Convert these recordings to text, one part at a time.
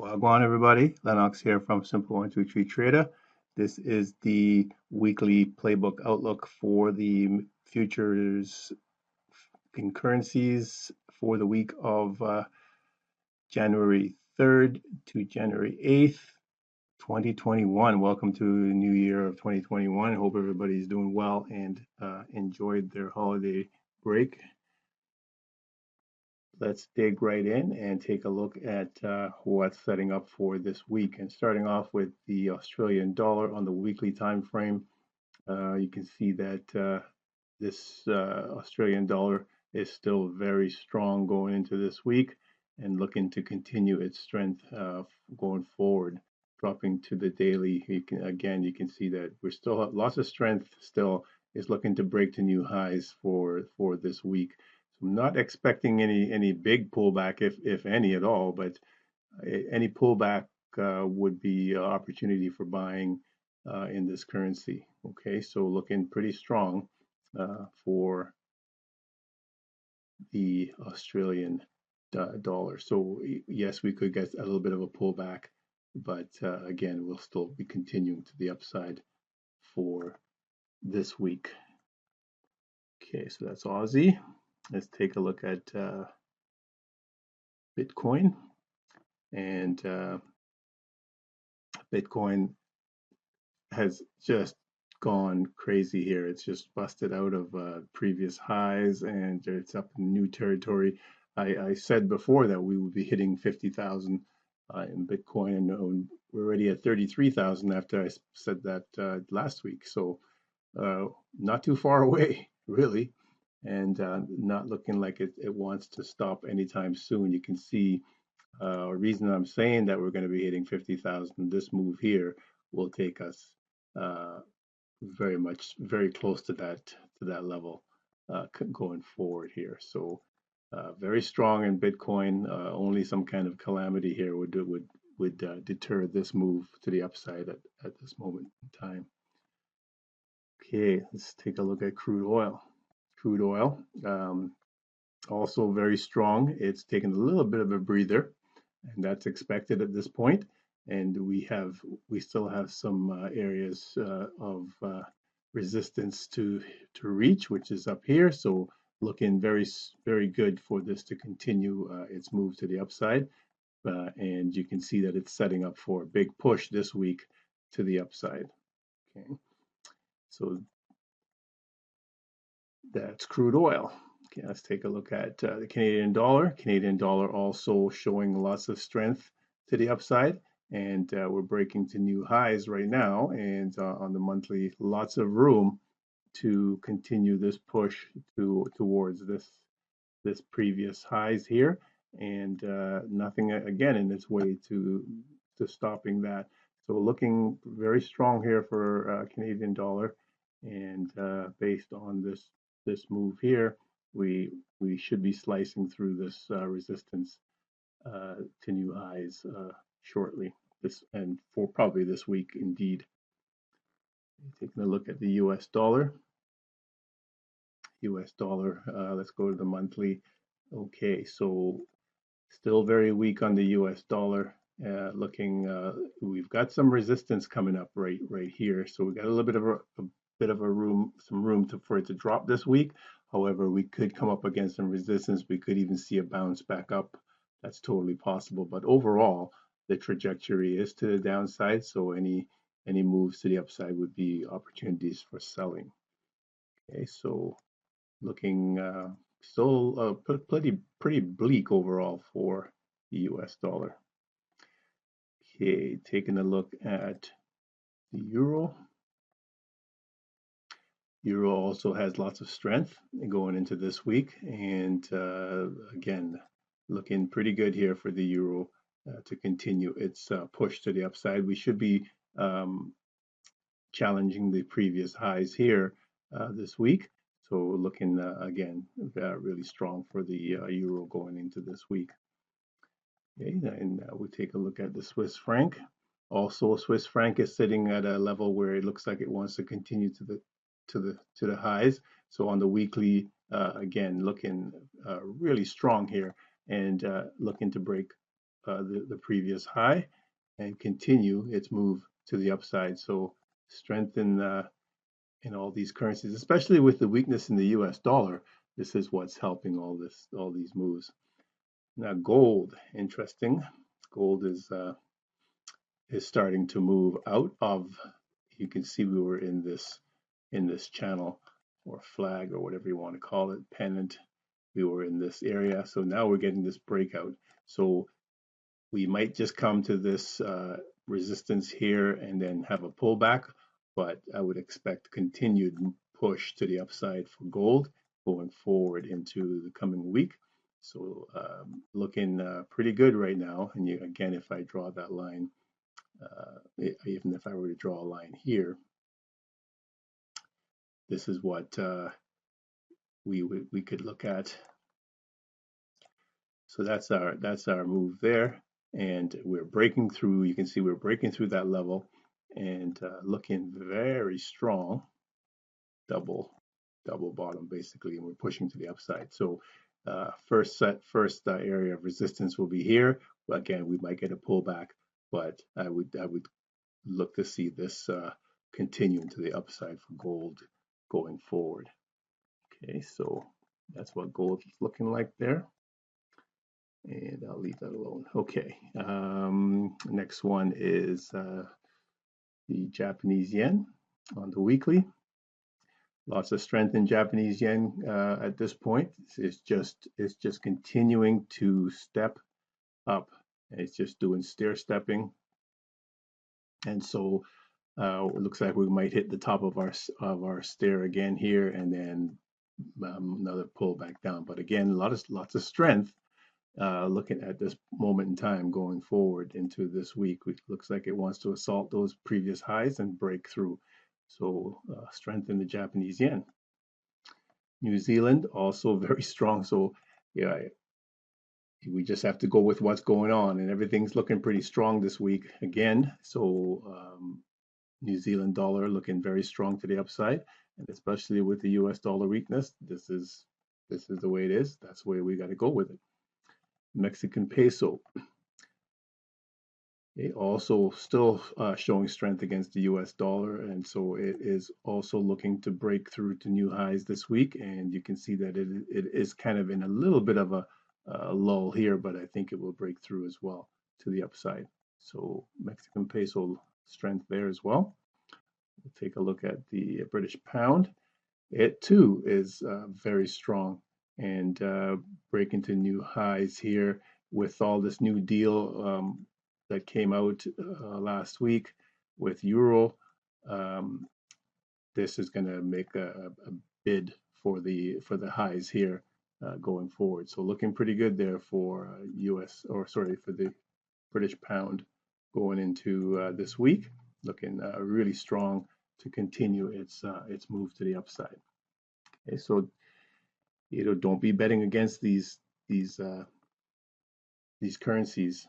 Wagwan, everybody. Lennox here from Simple123 Trader. This is the weekly playbook outlook for the futures in currencies for the week of January 3rd to January 8th, 2021. Welcome to the new year of 2021. I hope everybody's doing well and enjoyed their holiday break. Let's dig right in and take a look at what's setting up for this week. And starting off with the Australian dollar on the weekly time frame, you can see that this Australian dollar is still very strong going into this week and looking to continue its strength going forward. Dropping to the daily, you can see that we're still lots of strength. Still is looking to break to new highs for this week. I'm not expecting any big pullback, if any at all, but any pullback would be an opportunity for buying in this currency. Okay, so looking pretty strong for the Australian dollar. So yes, we could get a little bit of a pullback, but again, we'll still be continuing to the upside for this week. Okay, so that's Aussie. Let's take a look at Bitcoin. And Bitcoin has just gone crazy here. It's just busted out of previous highs and it's up in new territory. I said before that we would be hitting 50,000 in Bitcoin, and we're already at 33,000 after I said that last week. So not too far away, really, and not looking like it wants to stop anytime soon. You can see reason I'm saying that we're going to be hitting 50,000, this move here will take us very close to that level going forward here. So very strong in Bitcoin. Only some kind of calamity here would deter this move to the upside at this moment in time. Okay, let's take a look at crude oil. Crude oil, also very strong. It's taken a little bit of a breather, and that's expected at this point. And we still have some areas of resistance to reach, which is up here. So looking very good for this to continue its move to the upside. And you can see that it's setting up for a big push this week to the upside. Okay, so that's crude oil. Okay, let's take a look at the Canadian dollar. Canadian dollar also showing lots of strength to the upside, and we're breaking to new highs right now. And on the monthly, lots of room to continue this push towards this previous highs here, and nothing again in its way to stopping that. So looking very strong here for Canadian dollar, and based on this move here, we should be slicing through this resistance to new highs shortly. This and for probably this week indeed. Taking a look at the U.S. dollar. U.S. dollar. Let's go to the monthly. Okay, so still very weak on the U.S. dollar. Looking, we've got some resistance coming up right here. So we got a little bit of some room for it to drop this week. However, we could come up against some resistance. We could even see a bounce back up. That's totally possible. But overall, the trajectory is to the downside. So any moves to the upside would be opportunities for selling. Okay, so looking still pretty bleak overall for the U.S. dollar. Okay, taking a look at the euro. Euro also has lots of strength going into this week, and again, looking pretty good here for the euro to continue its push to the upside. We should be challenging the previous highs here this week. So looking again really strong for the euro going into this week. Okay, and we take a look at the Swiss franc. Also, Swiss franc is sitting at a level where it looks like it wants to continue to the highs. So on the weekly, again looking really strong here, and looking to break the previous high and continue its move to the upside. So strength in all these currencies, especially with the weakness in the US dollar. This is what's helping all these moves. Now gold, interesting. Gold is starting to move out of. You can see we were in this channel or flag or whatever you want to call it, pennant. We were in this area, so now we're getting this breakout. So we might just come to this resistance here and then have a pullback, but I would expect continued push to the upside for gold going forward into the coming week. So looking pretty good right now. And again, if I draw that line, even if I were to draw a line here, this is what we could look at. So that's our move there, and we're breaking through. You can see we're breaking through that level and looking very strong. Double bottom basically, and we're pushing to the upside. So first area of resistance will be here. Again, we might get a pullback, but I would look to see this continuing to the upside for gold going forward. Okay, so that's what gold is looking like there. And I'll leave that alone. Okay, next one is the Japanese yen on the weekly. Lots of strength in Japanese yen at this point. It's just continuing to step up. It's just doing stair stepping, and so it looks like we might hit the top of our stair again here, and then another pull back down. But again, lots of strength. Looking at this moment in time going forward into this week, which looks like it wants to assault those previous highs and break through. So strength in the Japanese yen. New Zealand also very strong. So yeah, we just have to go with what's going on, and everything's looking pretty strong this week again. So New Zealand dollar looking very strong to the upside, and especially with the US dollar weakness, this is the way it is. That's the way we got to go with it. Mexican peso. It also still showing strength against the US dollar, and so it is also looking to break through to new highs this week. And you can see that it is kind of in a little bit of a lull here, but I think it will break through as well to the upside. So Mexican peso strength there as well. We'll take a look at the British pound. It too is very strong and breaking to new highs here with all this new deal that came out last week with euro. This is going to make a bid for the highs here going forward. So looking pretty good there for for the British pound going into this week. Looking really strong to continue its move to the upside. Okay, so don't be betting against these currencies.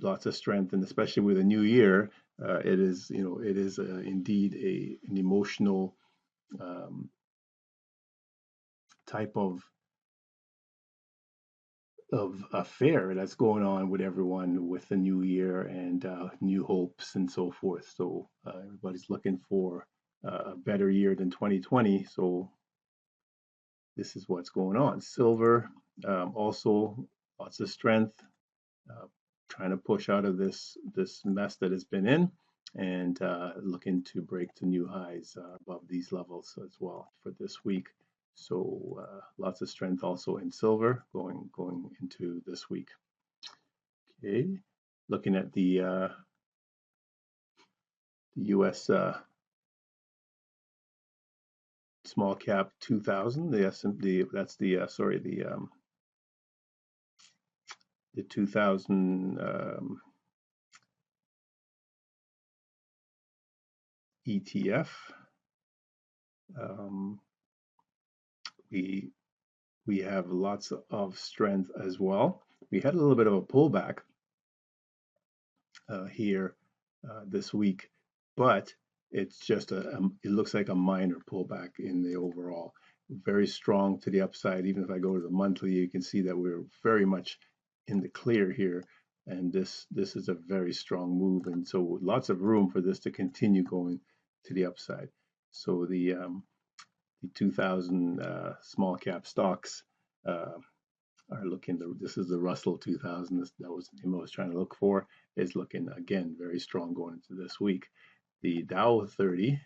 Lots of strength, and especially with a new year, it is indeed an emotional type of affair that's going on with everyone with the new year and new hopes and so forth. So everybody's looking for a better year than 2020. So this is what's going on. Silver also lots of strength, trying to push out of this mess that it's been in, and looking to break to new highs above these levels as well for this week. So lots of strength also in silver going into this week. Okay, looking at the U.S. Small cap 2000, the S&P, that's the the 2000 ETF. We have lots of strength as well. We had a little bit of a pullback here this week, but it's just it looks like a minor pullback in the overall. Very strong to the upside. Even if I go to the monthly, you can see that we're very much in the clear here, and this is a very strong move, and so lots of room for this to continue going to the upside. So the 2000 small cap stocks uh, are looking. This is the Russell 2000. That was the name I was trying to look for. Is looking again very strong going into this week. The Dow 30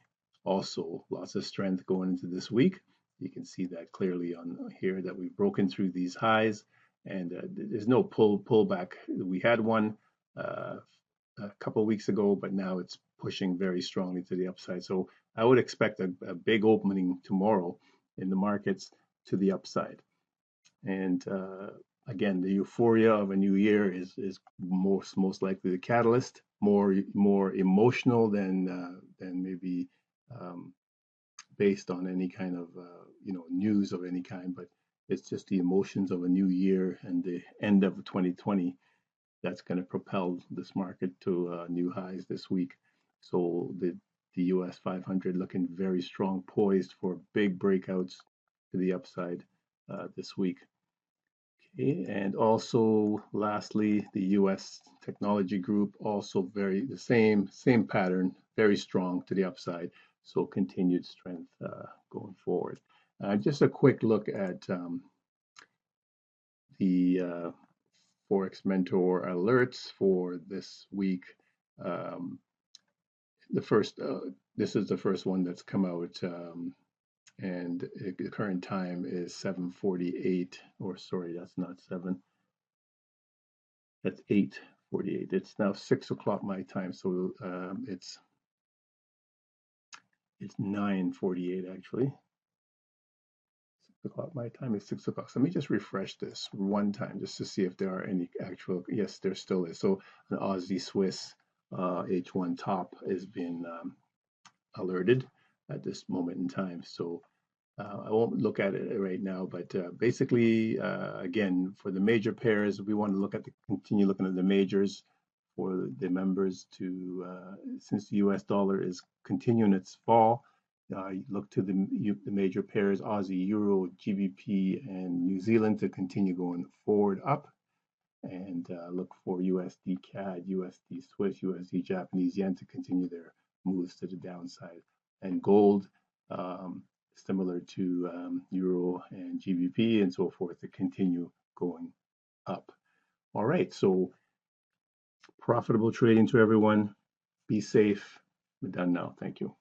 also lots of strength going into this week. You can see that clearly on here that we've broken through these highs, and there's no pullback. We had one uh, a couple of weeks ago, but now it's pushing very strongly to the upside. So I would expect a big opening tomorrow in the markets to the upside. And again, the euphoria of a new year is most likely the catalyst, more emotional than maybe um, based on any kind of news of any kind, but it's just the emotions of a new year and the end of 2020 that's going to propel this market to new highs this week. So the US 500 looking very strong, poised for big breakouts to the upside this week. Okay, and also lastly, the US technology group also very the same pattern, very strong to the upside. So continued strength going forward. Just a quick look at the Forex Mentor alerts for this week. Um, the first, this is the first one that's come out, and the current time is 7:48. Or sorry, that's not 7. That's 8:48. It's now 6 o'clock my time, so it's 9:48 actually. 6 o'clock my time is 6 o'clock. So let me just refresh this one time just to see if there are any actual. Yes, there still is. So an Aussie Swiss H1 top has been alerted at this moment in time. So I won't look at it right now, but basically, again, for the major pairs, we want to continue looking at the majors for the members to, since the US dollar is continuing its fall, look to the major pairs, Aussie, Euro, GBP, and New Zealand to continue going forward up, and look for USD CAD, USD Swiss, USD Japanese yen to continue their moves to the downside, and gold, similar to Euro and GBP and so forth, to continue going up. All right, so profitable trading to everyone. Be safe. We're done now. Thank you.